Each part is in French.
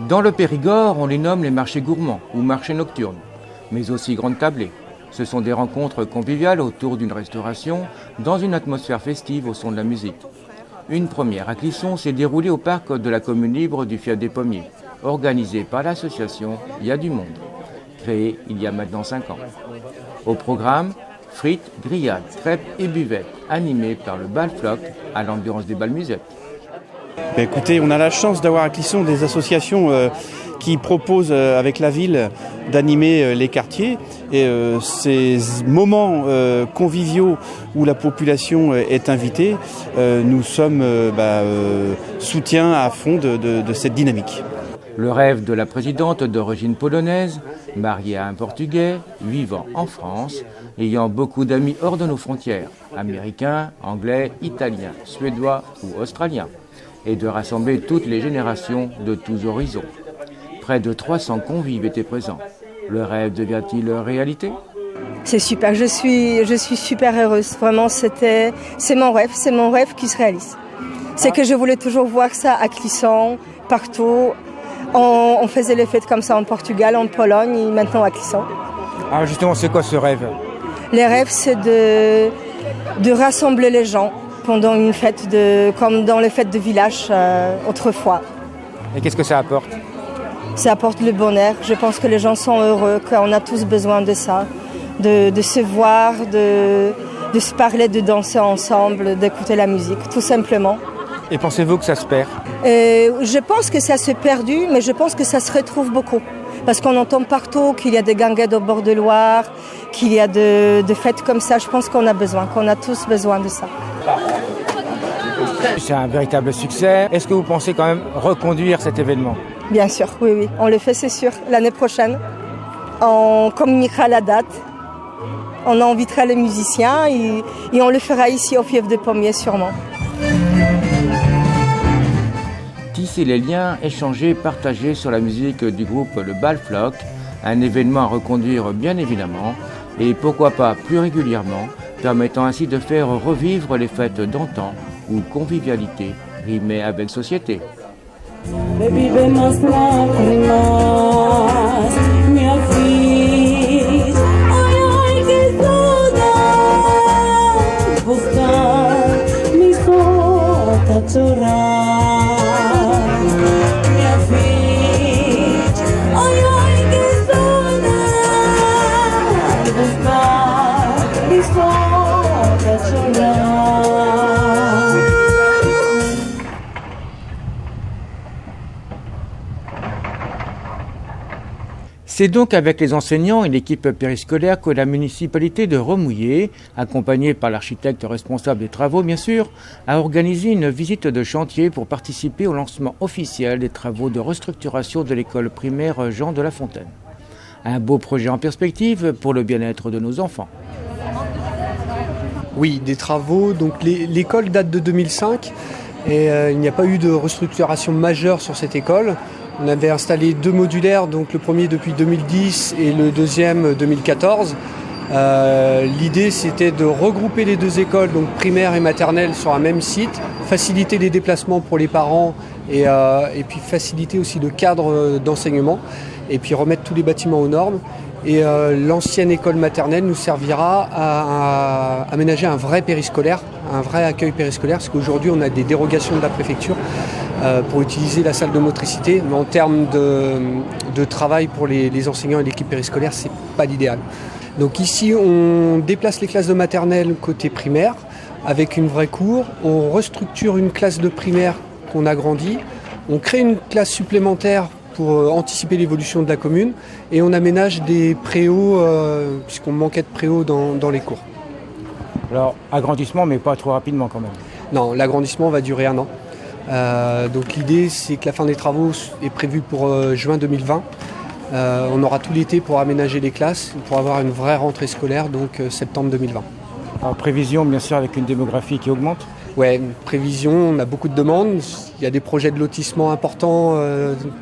Dans le Périgord, on les nomme les marchés gourmands ou marchés nocturnes, mais aussi grandes tablées. Ce sont des rencontres conviviales autour d'une restauration, dans une atmosphère festive au son de la musique. Une première à Clisson s'est déroulée au parc de la commune libre du Fiat des Pommiers, organisée par l'association Il y a du monde, créée il y a maintenant 5 ans. Au programme, frites, grillades, crêpes et buvettes, animées par le bal floc à l'ambiance des bals musettes. Écoutez, on a la chance d'avoir à Clisson des associations qui proposent avec la ville d'animer les quartiers. Et ces moments conviviaux où la population est invitée, nous sommes soutiens à fond de cette dynamique. Le rêve de la présidente d'origine polonaise, mariée à un Portugais, vivant en France, ayant beaucoup d'amis hors de nos frontières, américains, anglais, italiens, suédois ou australiens, et de rassembler toutes les générations de tous horizons. Près de 300 convives étaient présents. Le rêve devient-il réalité ? C'est super, je suis super heureuse. Vraiment, c'est mon rêve qui se réalise. C'est que je voulais toujours voir ça à Clisson, partout. On faisait les fêtes comme ça en Portugal, en Pologne et maintenant à Clisson. Ah justement, c'est quoi ce rêve ? Le rêve, c'est de rassembler les gens pendant une fête, comme dans les fêtes de village autrefois. Et qu'est-ce que ça apporte ? Ça apporte le bonheur. Je pense que les gens sont heureux, qu'on a tous besoin de ça, de se voir, de se parler, de danser ensemble, d'écouter la musique, tout simplement. Et pensez-vous que ça se perd ? Je pense que ça s'est perdu, mais je pense que ça se retrouve beaucoup. Parce qu'on entend partout qu'il y a des ganguettes au bord de Loire, qu'il y a de fêtes comme ça. Je pense qu'on a tous besoin de ça. C'est un véritable succès. Est-ce que vous pensez quand même reconduire cet événement ? Bien sûr, oui. On le fait, c'est sûr. L'année prochaine, on communiquera la date. On invitera les musiciens et on le fera ici au Fief des Pommiers sûrement. Tisser les liens, échanger, partager sur la musique du groupe Le Bal Floc, un événement à reconduire bien évidemment, et pourquoi pas plus régulièrement, permettant ainsi de faire revivre les fêtes d'antan où convivialité rimait avec société. C'est donc avec les enseignants et l'équipe périscolaire que la municipalité de Remouillé, accompagnée par l'architecte responsable des travaux bien sûr, a organisé une visite de chantier pour participer au lancement officiel des travaux de restructuration de l'école primaire Jean de La Fontaine. Un beau projet en perspective pour le bien-être de nos enfants. Oui, des travaux. Donc l'école date de 2005 et il n'y a pas eu de restructuration majeure sur cette école. On avait installé 2 modulaires, donc le premier depuis 2010 et le deuxième 2014. L'idée c'était de regrouper les 2 écoles, donc primaire et maternelle, sur un même site, faciliter les déplacements pour les parents et puis faciliter aussi le cadre d'enseignement et puis remettre tous les bâtiments aux normes. Et l'ancienne école maternelle nous servira à aménager un vrai périscolaire, un vrai accueil périscolaire, parce qu'aujourd'hui on a des dérogations de la préfecture pour utiliser la salle de motricité, mais en termes de travail pour les enseignants et l'équipe périscolaire, c'est pas l'idéal. Donc ici on déplace les classes de maternelle côté primaire avec une vraie cour, on restructure une classe de primaire qu'on agrandit, on crée une classe supplémentaire pour anticiper l'évolution de la commune et on aménage des préaux puisqu'on manquait de préaux dans les cours. Alors agrandissement mais pas trop rapidement quand même. Non, l'agrandissement va durer 1 an. Donc l'idée c'est que la fin des travaux est prévue pour juin 2020. On aura tout l'été pour aménager les classes, pour avoir une vraie rentrée scolaire, donc septembre 2020. En prévision bien sûr avec une démographie qui augmente. Ouais, une prévision, on a beaucoup de demandes. Il y a des projets de lotissement importants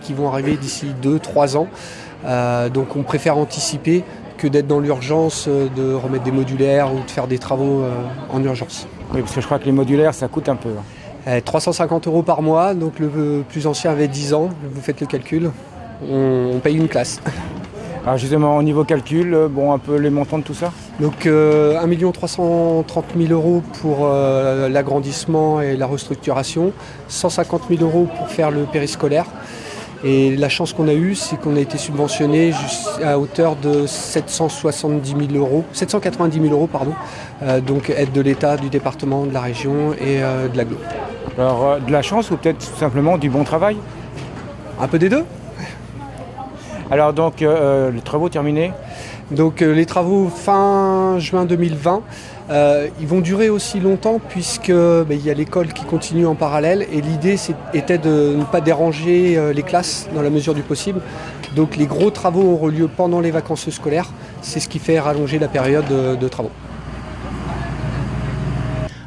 qui vont arriver d'ici 2-3 ans. Donc on préfère anticiper que d'être dans l'urgence, de remettre des modulaires ou de faire des travaux en urgence. Oui, parce que je crois que les modulaires, ça coûte un peu. 350 € par mois, donc le plus ancien avait 10 ans, vous faites le calcul, on paye une classe. Alors justement, au niveau calcul, un peu les montants de tout ça? Donc 1 330 000 € pour l'agrandissement et la restructuration, 150 000 € pour faire le périscolaire. Et la chance qu'on a eue, c'est qu'on a été subventionné à hauteur de 790 000 €, 790 000 €, pardon. Donc aide de l'État, du département, de la région et de l'agglo. Alors de la chance ou peut-être tout simplement du bon travail? Un peu des deux. Alors donc les travaux terminés? Donc les travaux fin juin 2020, ils vont durer aussi longtemps puisque il y a l'école qui continue en parallèle et l'idée était de ne pas déranger les classes dans la mesure du possible. Donc les gros travaux auront lieu pendant les vacances scolaires, c'est ce qui fait rallonger la période de travaux.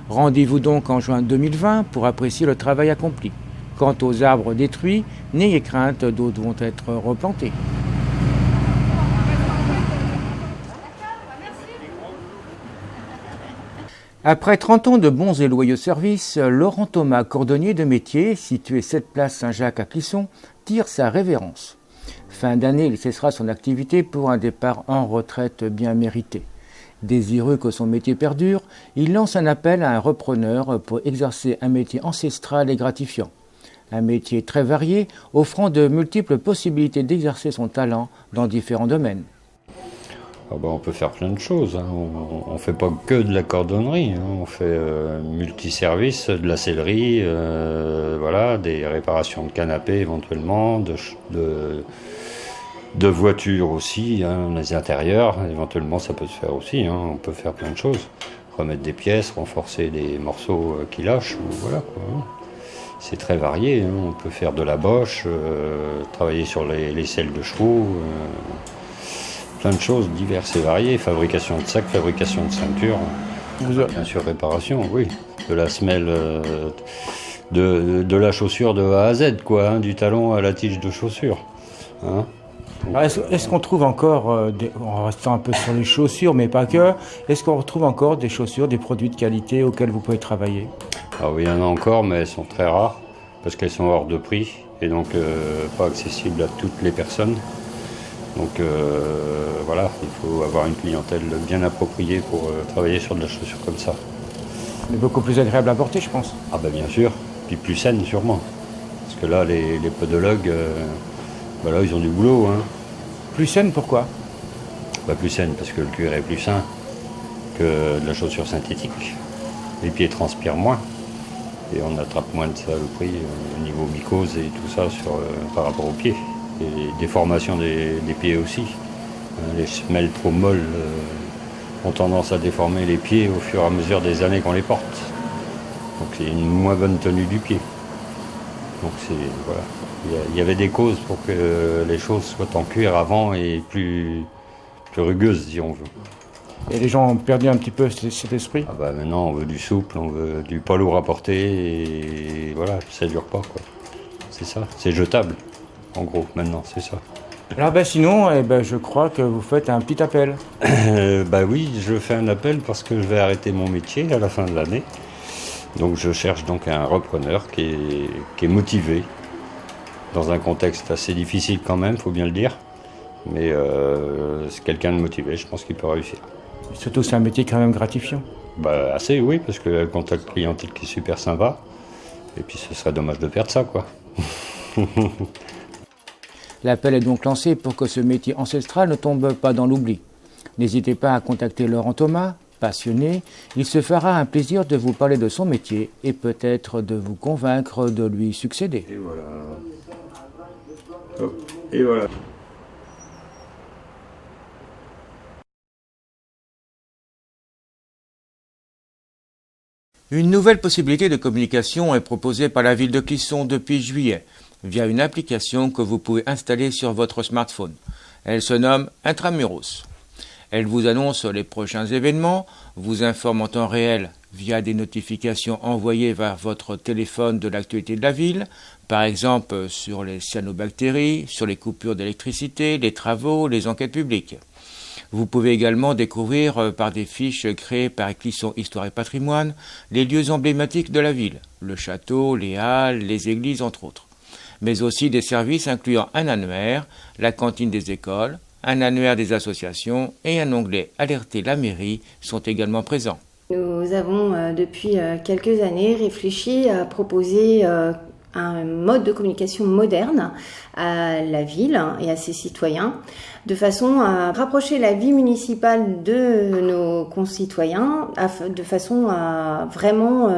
Rendez-vous donc en juin 2020 pour apprécier le travail accompli. Quant aux arbres détruits, n'ayez crainte, d'autres vont être replantés. Après 30 ans de bons et loyaux services, Laurent Thomas, cordonnier de métier, situé 7 place Saint-Jacques à Clisson, tire sa révérence. Fin d'année, il cessera son activité pour un départ en retraite bien mérité. Désireux que son métier perdure, il lance un appel à un repreneur pour exercer un métier ancestral et gratifiant. Un métier très varié, offrant de multiples possibilités d'exercer son talent dans différents domaines. On peut faire plein de choses, hein. On ne fait pas que de la cordonnerie, hein. On fait multiservice, de la sellerie, des réparations de canapés éventuellement, de voitures aussi, hein, les intérieurs, éventuellement ça peut se faire aussi, hein. On peut faire plein de choses, remettre des pièces, renforcer des morceaux qui lâchent, voilà quoi, hein. C'est très varié, hein. On peut faire de la boche, travailler sur les selles de chevaux, plein de choses diverses et variées, fabrication de sacs, fabrication de ceintures, bien sûr réparation, oui, de la semelle, de la chaussure de A à Z, quoi, hein, du talon à la tige de chaussure. Hein. Est-ce qu'on trouve encore, en restant un peu sur les chaussures, mais pas que, est-ce qu'on retrouve encore des chaussures, des produits de qualité auxquels vous pouvez travailler? Alors oui, il y en a encore, mais elles sont très rares, parce qu'elles sont hors de prix, et donc pas accessibles à toutes les personnes. Donc il faut avoir une clientèle bien appropriée pour travailler sur de la chaussure comme ça. Mais beaucoup plus agréable à porter, je pense. Ah ben bien sûr, puis plus saine sûrement. Parce que là, les podologues, ils ont du boulot. Hein. Plus saine, pourquoi? Plus saine, parce que le cuir est plus sain que de la chaussure synthétique. Les pieds transpirent moins. Et on attrape moins de saloperies au niveau mycose et tout ça par rapport aux pieds. Et les déformations des pieds aussi. Les semelles trop molles ont tendance à déformer les pieds au fur et à mesure des années qu'on les porte. Donc c'est une moins bonne tenue du pied. Donc il y avait des causes pour que les choses soient en cuir avant et plus rugueuses si on veut. Et les gens ont perdu un petit peu cet esprit? Maintenant on veut du souple, on veut du pas lourd à porter et voilà, ça dure pas quoi. C'est ça, c'est jetable. En gros, maintenant, c'est ça. Alors sinon, je crois que vous faites un petit appel. Oui, je fais un appel parce que je vais arrêter mon métier à la fin de l'année. Donc je cherche donc un repreneur qui est motivé, dans un contexte assez difficile quand même, faut bien le dire. Mais c'est quelqu'un de motivé, je pense qu'il peut réussir. Et surtout, c'est un métier quand même gratifiant. Assez, oui, parce que le contact clientèle qui est super sympa. Et puis ce serait dommage de perdre ça, quoi. L'appel est donc lancé pour que ce métier ancestral ne tombe pas dans l'oubli. N'hésitez pas à contacter Laurent Thomas, passionné. Il se fera un plaisir de vous parler de son métier et peut-être de vous convaincre de lui succéder. Et voilà. Hop. Et voilà. Une nouvelle possibilité de communication est proposée par la ville de Clisson depuis juillet, via une application que vous pouvez installer sur votre smartphone. Elle se nomme Intramuros. Elle vous annonce les prochains événements, vous informe en temps réel via des notifications envoyées vers votre téléphone de l'actualité de la ville, par exemple sur les cyanobactéries, sur les coupures d'électricité, les travaux, les enquêtes publiques. Vous pouvez également découvrir par des fiches créées par Clisson Histoire et Patrimoine les lieux emblématiques de la ville, le château, les halles, les églises entre autres. Mais aussi des services incluant un annuaire, la cantine des écoles, un annuaire des associations et un onglet « Alerter la mairie » sont également présents. Nous avons depuis quelques années réfléchi à proposer un mode de communication moderne à la ville et à ses citoyens, de façon à rapprocher la vie municipale de nos concitoyens, de façon à vraiment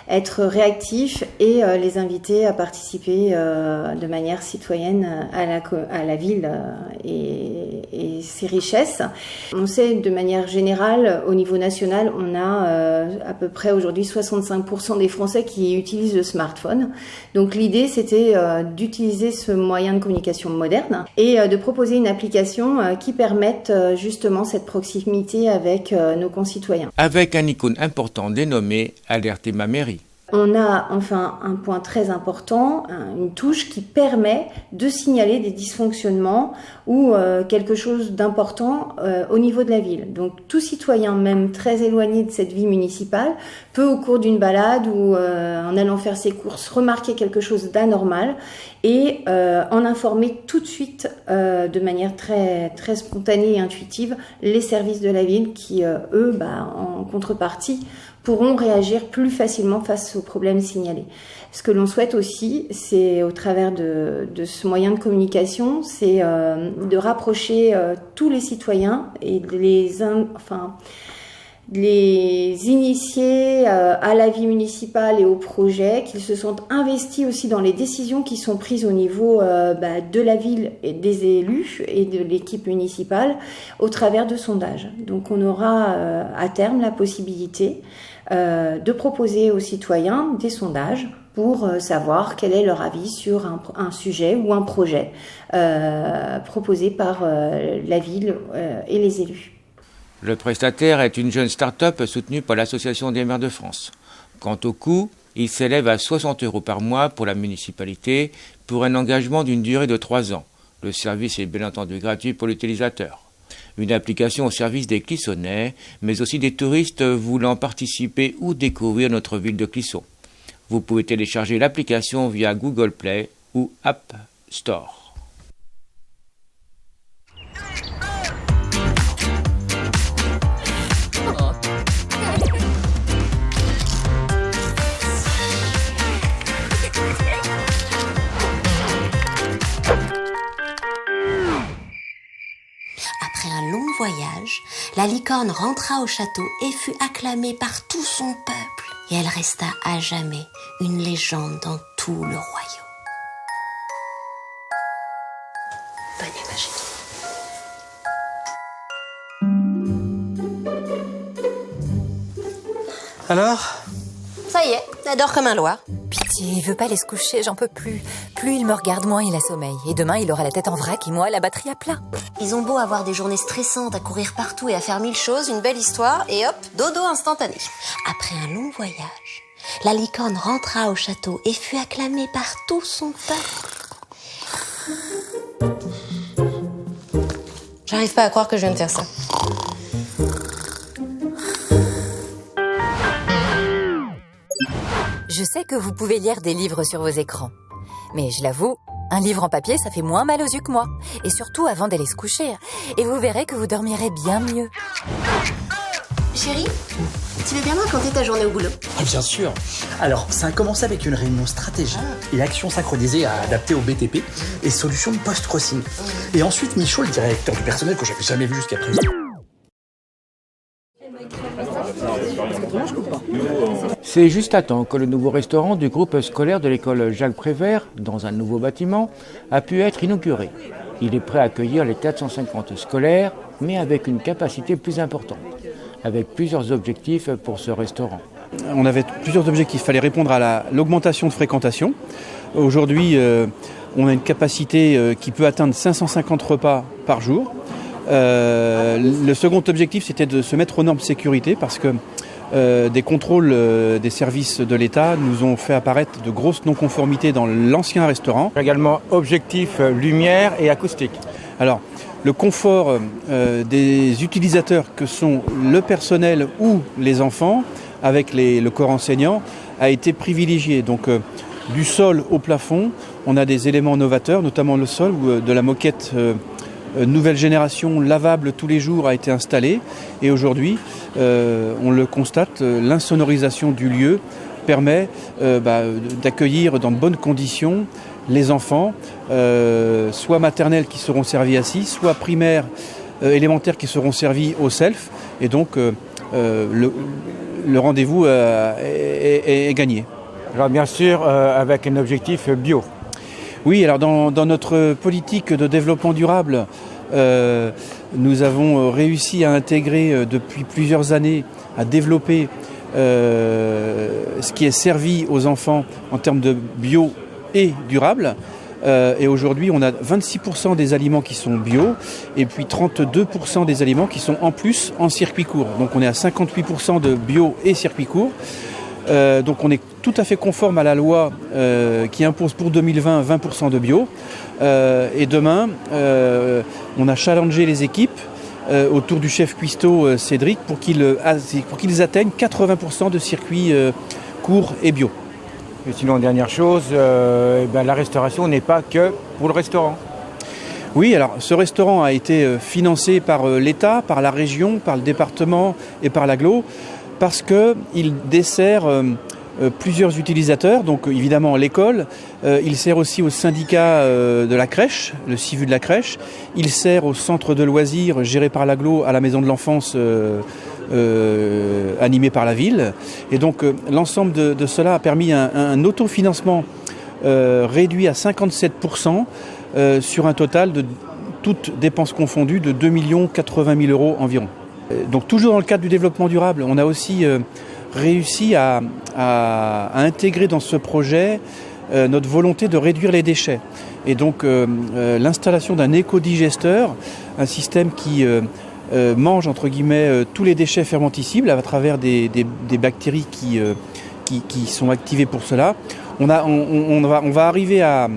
être réactifs et les inviter à participer de manière citoyenne à la ville et ses richesses. On sait de manière générale, au niveau national, on a à peu près aujourd'hui 65% des Français qui utilisent le smartphone. Donc l'idée, c'était d'utiliser ce moyen de communication moderne et de proposer une application qui permette justement cette proximité avec nos concitoyens. Avec un icône important dénommé « Alerter ma mairie ». On a enfin un point très important, une touche qui permet de signaler des dysfonctionnements ou quelque chose d'important au niveau de la ville. Donc tout citoyen, même très éloigné de cette vie municipale, peut au cours d'une balade ou en allant faire ses courses remarquer quelque chose d'anormal et en informer tout de suite de manière très, très spontanée et intuitive les services de la ville qui, eux, en contrepartie, pourront réagir plus facilement face aux problèmes signalés. Ce que l'on souhaite aussi, c'est au travers de ce moyen de communication, c'est de rapprocher tous les citoyens et de les initier à la vie municipale et au projet, qu'ils se sentent investis aussi dans les décisions qui sont prises au niveau de la ville et des élus et de l'équipe municipale au travers de sondages. Donc on aura à terme la possibilité de proposer aux citoyens des sondages pour savoir quel est leur avis sur un sujet ou un projet proposé par la ville et les élus. Le prestataire est une jeune start-up soutenue par l'Association des maires de France. Quant au coût, il s'élève à 60 € par mois pour la municipalité pour un engagement d'une durée de 3 ans. Le service est bien entendu gratuit pour l'utilisateur. Une application au service des Clissonnais, mais aussi des touristes voulant participer ou découvrir notre ville de Clisson. Vous pouvez télécharger l'application via Google Play ou App Store. Après un long voyage, la licorne rentra au château et fut acclamée par tout son peuple. Et elle resta à jamais une légende dans tout le royaume. Bonne imagine. Alors ? Ça y est, elle dort comme un loir. Pitié, il veut pas aller se coucher, j'en peux plus. Plus il me regarde, moins il a sommeil. Et demain, il aura la tête en vrac et moi, la batterie à plat. Ils ont beau avoir des journées stressantes à courir partout et à faire 1000 choses, une belle histoire, et hop, dodo instantané. Après un long voyage, la licorne rentra au château et fut acclamée par tout son peuple. J'arrive pas à croire que je viens de faire ça. Je sais que vous pouvez lire des livres sur vos écrans. Mais je l'avoue, un livre en papier, ça fait moins mal aux yeux que moi. Et surtout avant d'aller se coucher. Et vous verrez que vous dormirez bien mieux. Chérie, tu veux bien me raconter ta journée au boulot ? Bien sûr. Alors, ça a commencé avec une réunion stratégie et action synchronisée à adapter au BTP et solutions de post-crossing. Et ensuite, Michaud, le directeur du personnel que j'avais jamais vu jusqu'à présent. C'est juste à temps que le nouveau restaurant du groupe scolaire de l'école Jacques Prévert, dans un nouveau bâtiment, a pu être inauguré. Il est prêt à accueillir les 450 scolaires, mais avec une capacité plus importante, avec plusieurs objectifs pour ce restaurant. On avait plusieurs objectifs. Il fallait répondre à l'augmentation de fréquentation. Aujourd'hui, on a une capacité qui peut atteindre 550 repas par jour. Le second objectif, c'était de se mettre aux normes de sécurité parce que des contrôles des services de l'État nous ont fait apparaître de grosses non-conformités dans l'ancien restaurant. Également objectif lumière et acoustique. Alors, le confort des utilisateurs que sont le personnel ou les enfants, avec le corps enseignant, a été privilégié. Donc, du sol au plafond, on a des éléments novateurs, notamment le sol où de la moquette nouvelle génération lavable tous les jours a été installée. Et aujourd'hui, on le constate, l'insonorisation du lieu permet d'accueillir dans de bonnes conditions les enfants, soit maternels qui seront servis assis, soit primaires, élémentaires qui seront servis au self. Et donc, le rendez-vous est gagné. Alors bien sûr, avec un objectif bio. Oui, alors dans notre politique de développement durable, nous avons réussi à intégrer depuis plusieurs années, à développer ce qui est servi aux enfants en termes de bio et durable. Et aujourd'hui, on a 26% des aliments qui sont bio et puis 32% des aliments qui sont en plus en circuit court. Donc on est à 58% de bio et circuit court. Donc on est tout à fait conforme à la loi qui impose pour 2020 20% de bio. Et demain, on a challengé les équipes autour du chef cuistot Cédric pour qu'ils atteignent 80% de circuits courts et bio. Et sinon, dernière chose, la restauration n'est pas que pour le restaurant. Oui, alors ce restaurant a été financé par l'État, par la région, par le département et par l'agglo, parce qu'il dessert plusieurs utilisateurs, donc évidemment l'école, il sert aussi au syndicat de la crèche, le CIVU de la crèche, il sert au centre de loisirs géré par l'agglo à la maison de l'enfance animé par la ville. Et donc l'ensemble de cela a permis un autofinancement réduit à 57% sur un total de toutes dépenses confondues de 2 80 000 € environ. Donc toujours dans le cadre du développement durable, on a aussi réussi à intégrer dans ce projet notre volonté de réduire les déchets. Et donc l'installation d'un éco-digesteur, un système qui mange entre guillemets tous les déchets fermentescibles à travers des bactéries qui sont activées pour cela. On va arriver à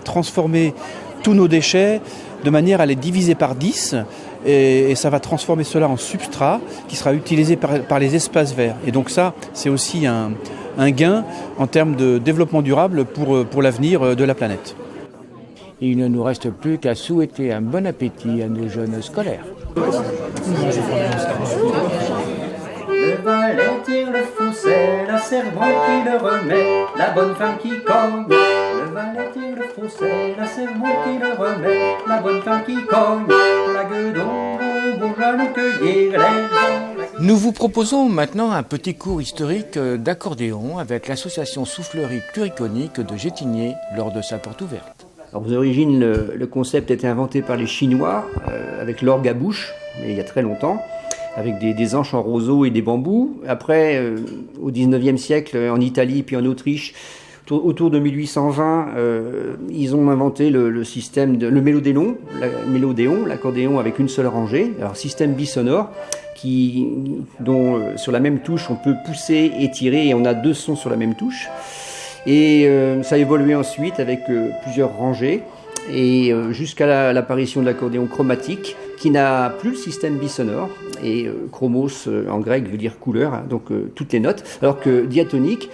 transformer tous nos déchets de manière à les diviser par 10 et ça va transformer cela en substrat qui sera utilisé par les espaces verts. Et donc ça, c'est aussi un gain en termes de développement durable pour l'avenir de la planète. Il ne nous reste plus qu'à souhaiter un bon appétit à nos jeunes scolaires. Le valet tire le fausset, la servante qui le remet, la bonne femme qui cogne. Le valet tire le fausset, la servante qui le remet, la bonne femme qui cogne. La gueudon, bourgeois nous cueillir les gens. Nous vous proposons maintenant un petit cours historique d'accordéon avec l'association Soufflerie Pluriconique de Gétigné lors de sa porte ouverte. Alors, aux origines, le concept a été inventé par les Chinois avec l'orgue à bouche, mais il y a très longtemps, avec des anches en roseau et des bambous. Après, au 19e siècle, en Italie puis en Autriche, autour de 1820, ils ont inventé le système le mélodéon, l'accordéon avec une seule rangée, alors système bisonore, dont sur la même touche on peut pousser et tirer et on a 2 sons sur la même touche. Et ça a évolué ensuite avec plusieurs rangées et jusqu'à l'apparition de l'accordéon chromatique qui n'a plus le système bisonore et chromos en grec veut dire couleur, hein, donc toutes les notes, alors que diatonique,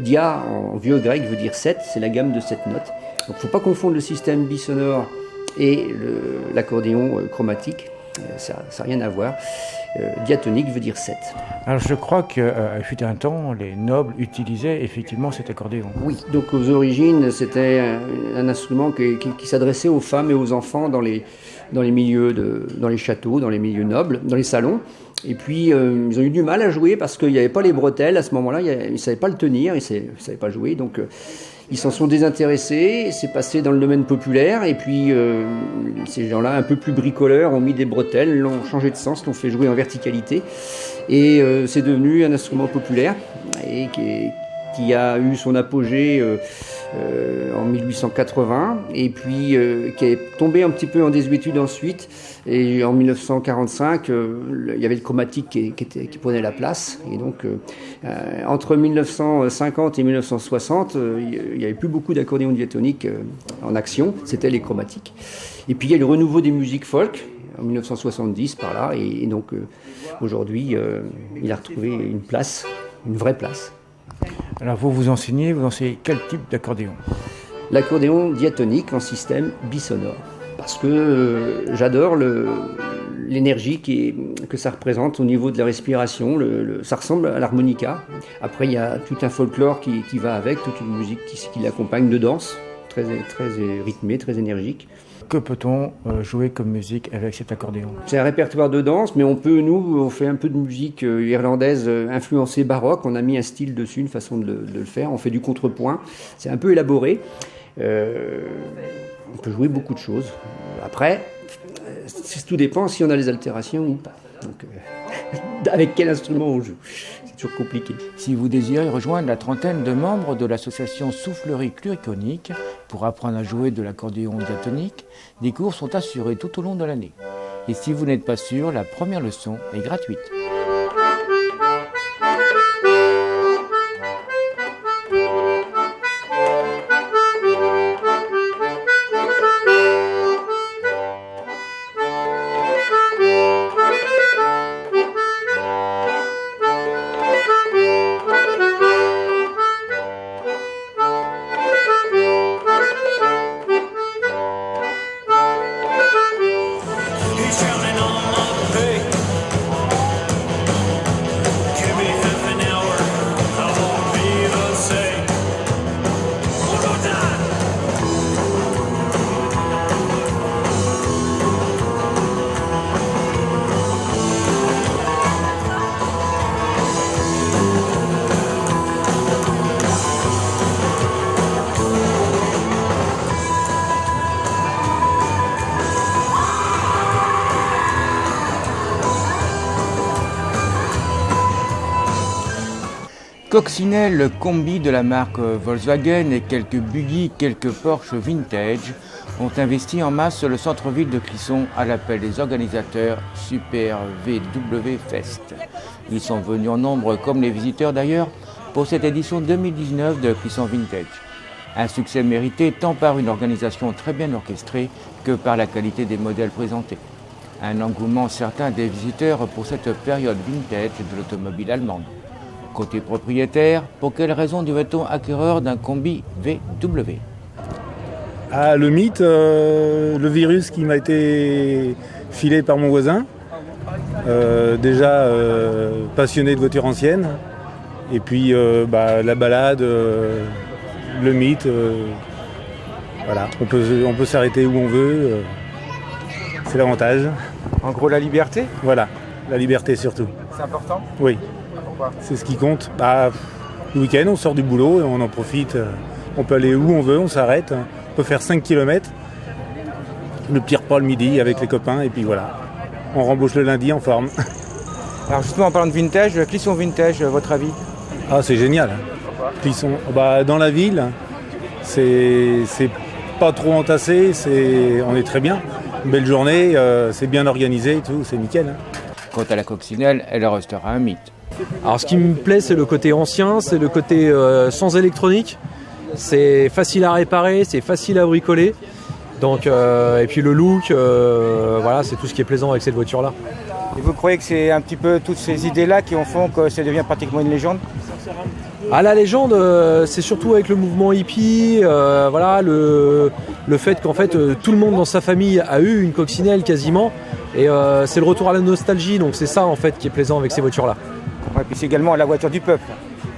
dia en vieux grec veut dire 7, c'est la gamme de 7 notes. Donc il ne faut pas confondre le système bisonore et l'accordéon chromatique, ça n'a rien à voir. Diatonique veut dire 7. Alors je crois que fut un temps, les nobles utilisaient effectivement cet accordéon. Oui, donc aux origines, c'était un instrument qui s'adressait aux femmes et aux enfants dans les milieux, dans les châteaux, dans les milieux nobles, dans les salons. Et puis ils ont eu du mal à jouer parce qu'il n'y avait pas les bretelles à ce moment-là, ils ne savaient pas le tenir, ils ne savaient pas jouer, donc ils s'en sont désintéressés, c'est passé dans le domaine populaire, et puis ces gens-là, un peu plus bricoleurs, ont mis des bretelles, l'ont changé de sens, l'ont fait jouer en verticalité, et c'est devenu un instrument populaire, et qui a eu son apogée en 1880 et puis qui est tombé un petit peu en désuétude ensuite. Et en 1945, il y avait le chromatique qui prenait la place. Et donc, entre 1950 et 1960, il n'y avait plus beaucoup d'accordéons diatoniques en action. C'était les chromatiques. Et puis, il y a le renouveau des musiques folk, en 1970, par là. Et donc, aujourd'hui, il a retrouvé une place, une vraie place. Alors, vous enseignez quel type d'accordéon ? L'accordéon diatonique en système bisonore. Parce que j'adore l'énergie que ça représente au niveau de la respiration. Ça ressemble à l'harmonica. Après, il y a tout un folklore qui va avec, toute une musique qui l'accompagne de danse, très rythmée, très énergique. Que peut-on jouer comme musique avec cet accordéon ? C'est un répertoire de danse, mais on fait un peu de musique irlandaise influencée baroque. On a mis un style dessus, une façon de le faire. On fait du contrepoint. C'est un peu élaboré. On peut jouer beaucoup de choses. Après, tout dépend si on a les altérations ou pas. Donc, avec quel instrument on joue ? C'est toujours compliqué. Si vous désirez rejoindre la trentaine de membres de l'association Soufflerie Cluriconique pour apprendre à jouer de l'accordéon diatonique, des cours sont assurés tout au long de l'année. Et si vous n'êtes pas sûr, la première leçon est gratuite. Coccinelle combi de la marque Volkswagen et quelques buggy, quelques Porsche vintage ont investi en masse le centre-ville de Clisson à l'appel des organisateurs Super VW Fest. Ils sont venus en nombre, comme les visiteurs d'ailleurs, pour cette édition 2019 de Clisson Vintage. Un succès mérité tant par une organisation très bien orchestrée que par la qualité des modèles présentés. Un engouement certain des visiteurs pour cette période vintage de l'automobile allemande. Côté propriétaire, pour quelle raison devait-on acquéreur d'un combi VW ? Ah, le mythe, le virus qui m'a été filé par mon voisin. Déjà passionné de voitures anciennes. Et puis la balade, le mythe. Voilà, on peut s'arrêter où on veut. C'est l'avantage. En gros, la liberté ? Voilà, la liberté surtout. C'est important ? Oui. C'est ce qui compte. Le week-end, on sort du boulot et on en profite. On peut aller où on veut, on s'arrête. On peut faire 5 km. Le pire pas le midi avec les copains et puis voilà. On rembauche le lundi en forme. Alors justement, en parlant de vintage, Clisson Vintage, votre avis ? Ah, c'est génial. Clisson, dans la ville, c'est pas trop entassé, on est très bien. Une belle journée, c'est bien organisé et tout, c'est nickel. Quant à la coccinelle, elle restera un mythe. Alors ce qui me plaît, c'est le côté ancien, c'est le côté sans électronique. C'est facile à réparer, c'est facile à bricoler. Donc, et puis le look, voilà, c'est tout ce qui est plaisant avec cette voiture-là. Et vous croyez que c'est un petit peu toutes ces idées-là qui en font que ça devient pratiquement une légende ? Ah, la légende, c'est surtout avec le mouvement hippie, voilà, le fait qu'en fait tout le monde dans sa famille a eu une coccinelle quasiment. Et c'est le retour à la nostalgie, donc c'est ça en fait qui est plaisant avec ces voitures-là. Et puis c'est également la voiture du peuple.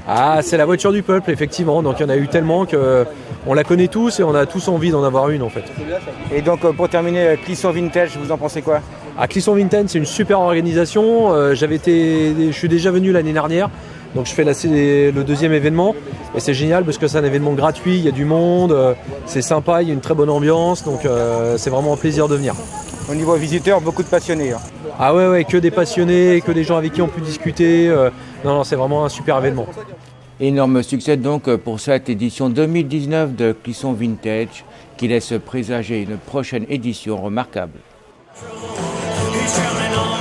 Ah, c'est la voiture du peuple, effectivement. Donc il y en a eu tellement qu'on la connaît tous et on a tous envie d'en avoir une en fait. Et donc pour terminer, Clisson Vintage, vous en pensez quoi ? Clisson Vintage, c'est une super organisation. Je suis déjà venu l'année dernière. Donc je fais le deuxième événement et c'est génial parce que c'est un événement gratuit, il y a du monde, c'est sympa, il y a une très bonne ambiance, donc c'est vraiment un plaisir de venir. Au niveau visiteurs, beaucoup de passionnés. Ah ouais, que des passionnés, que des gens avec qui on peut discuter. Non, c'est vraiment un super événement. Énorme succès donc pour cette édition 2019 de Clisson Vintage qui laisse présager une prochaine édition remarquable. He's coming on.